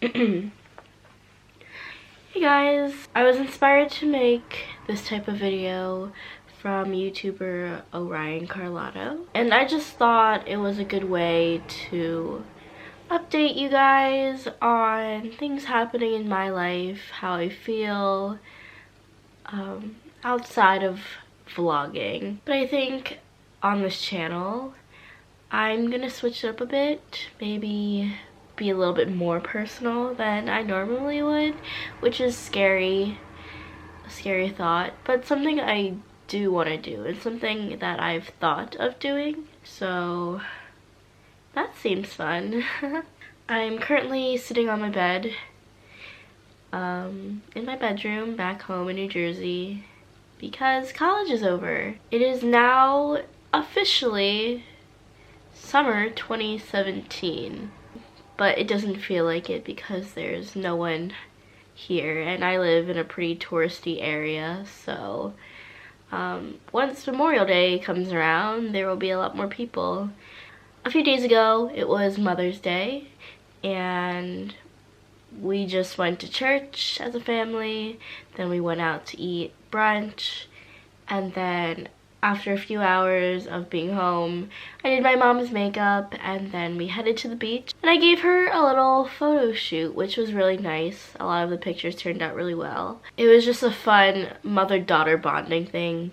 Hey guys, I was inspired to make this type of video from YouTuber Orion Carlotto, and I just thought it was a good way to update you guys on things happening in my life, how I feel outside of vlogging. But I think on this channel I'm gonna switch it up a bit, maybe be a little bit more personal than I normally would, which is a scary thought, but something I do want to do and something that I've thought of doing, so that seems fun. I'm currently sitting on my bed in my bedroom back home in New Jersey because college is over. It is now officially summer 2017. But it doesn't feel like it because there's no one here, and I live in a pretty touristy area, so once Memorial Day comes around, there will be a lot more people. A few days ago, it was Mother's Day, and we just went to church as a family, then we went out to eat brunch, and then after a few hours of being home, I did my mom's makeup, and then we headed to the beach. And I gave her a little photo shoot, which was really nice. A lot of the pictures turned out really well. It was just a fun mother-daughter bonding thing,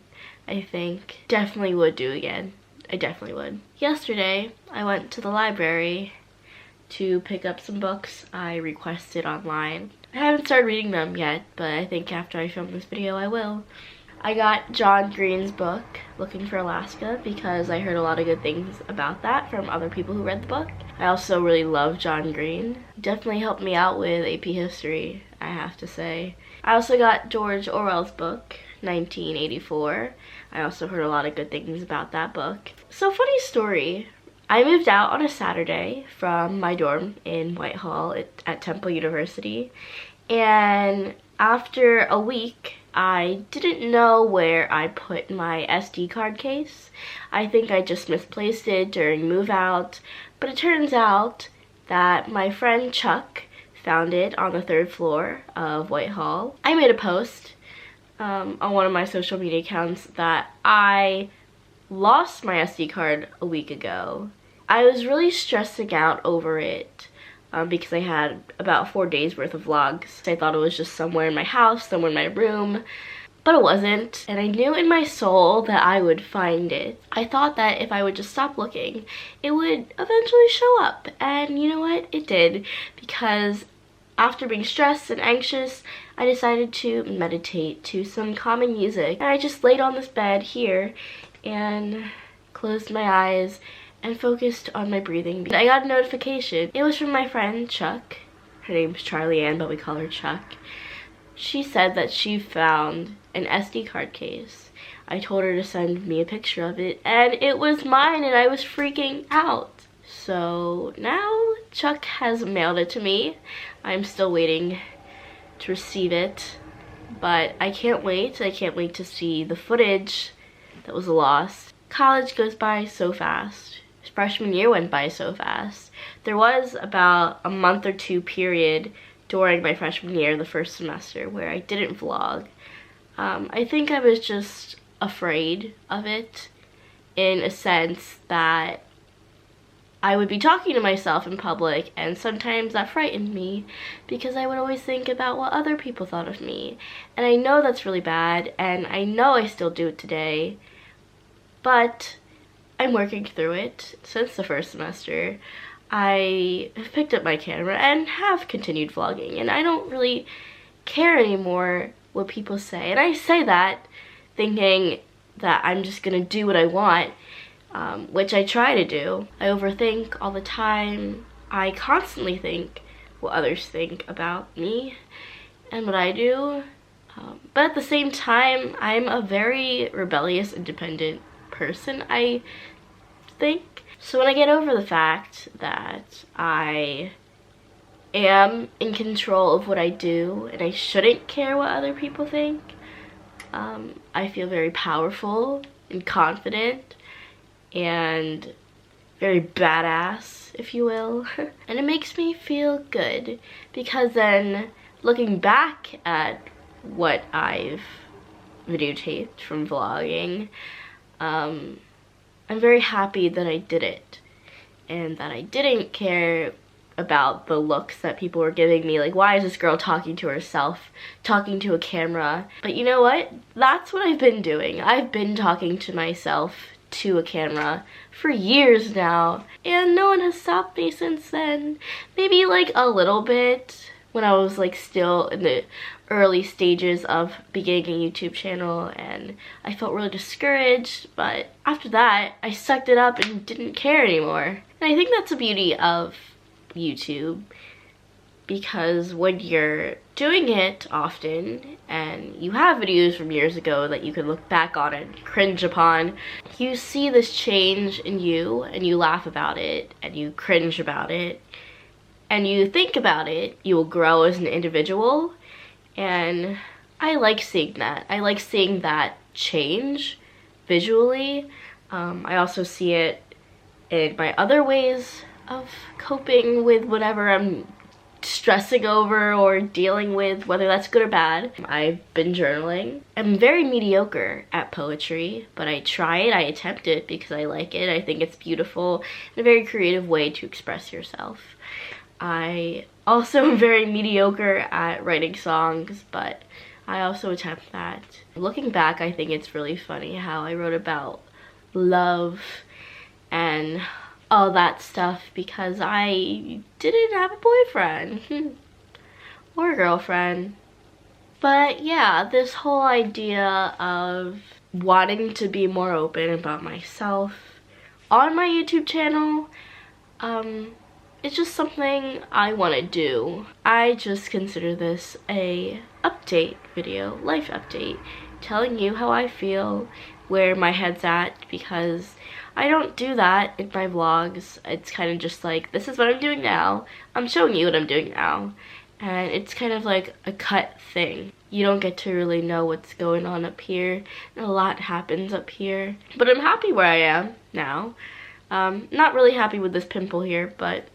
I think. Definitely would do again. I definitely would. Yesterday, I went to the library to pick up some books I requested online. I haven't started reading them yet, but I think after I film this video, I will. I got John Green's book, Looking for Alaska, because I heard a lot of good things about that from other people who read the book. I also really love John Green. Definitely helped me out with AP History, I have to say. I also got George Orwell's book, 1984. I also heard a lot of good things about that book. So, funny story. I moved out on a Saturday from my dorm in Whitehall at Temple University, and after a week, I didn't know where I put my SD card case. I think I just misplaced it during move out, but it turns out that my friend Chuck found it on the 3rd floor of Whitehall. I made a post on one of my social media accounts that I lost my SD card a week ago. I was really stressing out over it. Because I had about 4 days worth of vlogs. I thought it was just somewhere in my house, somewhere in my room, but it wasn't. And I knew in my soul that I would find it. I thought that if I would just stop looking, it would eventually show up. And you know what? It did. Because after being stressed and anxious, I decided to meditate to some calming music. And I just laid on this bed here and closed my eyes and focused on my breathing. I got a notification. It was from my friend Chuck. Her name's Charlie Ann, but we call her Chuck. She said that she found an SD card case. I told her to send me a picture of it, and it was mine, and I was freaking out. So now Chuck has mailed it to me. I'm still waiting to receive it, but I can't wait. I can't wait to see the footage that was lost. College goes by so fast. Freshman year went by so fast. There was about a month or two period during my freshman year, the first semester, where I didn't vlog. I think I was just afraid of it in a sense that I would be talking to myself in public, and sometimes that frightened me because I would always think about what other people thought of me. And I know that's really bad, and I know I still do it today, but I'm working through it since the first semester. I have picked up my camera and have continued vlogging, and I don't really care anymore what people say. And I say that thinking that I'm just gonna do what I want, which I try to do. I overthink all the time. I constantly think what others think about me and what I do. But at the same time, I'm a very rebellious, independent person, I think. So when I get over the fact that I am in control of what I do and I shouldn't care what other people think, I feel very powerful and confident, and very badass, if you will. And it makes me feel good because then looking back at what I've videotaped from vlogging, I'm very happy that I did it and that I didn't care about the looks that people were giving me, like, why is this girl talking to herself, talking to a camera? But you know what? That's what I've been doing. I've been talking to myself to a camera for years now, and no one has stopped me since then. Maybe like a little bit when I was like still in the early stages of beginning a YouTube channel and I felt really discouraged, but after that I sucked it up and didn't care anymore. And I think that's the beauty of YouTube, because when you're doing it often and you have videos from years ago that you can look back on and cringe upon, you see this change in you and you laugh about it and you cringe about it and you think about it. You will grow as an individual, and I like seeing that. I like seeing that change visually. I also see it in my other ways of coping with whatever I'm stressing over or dealing with, whether that's good or bad. I've been journaling. I'm very mediocre at poetry, but I try it, I attempt it because I like it. I think it's beautiful and a very creative way to express yourself. I also am very mediocre at writing songs, but I also attempt that. Looking back, I think it's really funny how I wrote about love and all that stuff because I didn't have a boyfriend or a girlfriend. But yeah, this whole idea of wanting to be more open about myself on my YouTube channel, it's just something I want to do. I just consider this a update video, life update, telling you how I feel, where my head's at, because I don't do that in my vlogs. It's kind of just like, this is what I'm doing now. I'm showing you what I'm doing now. And it's kind of like a cut thing. You don't get to really know what's going on up here. And a lot happens up here. But I'm happy where I am now. Not really happy with this pimple here, but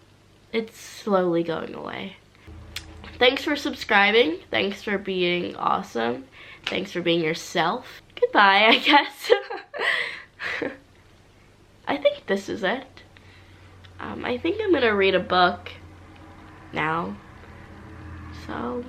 it's slowly going away. Thanks for subscribing. Thanks for being awesome. Thanks for being yourself. Goodbye, I guess. I think this is it. I think I'm gonna read a book now. So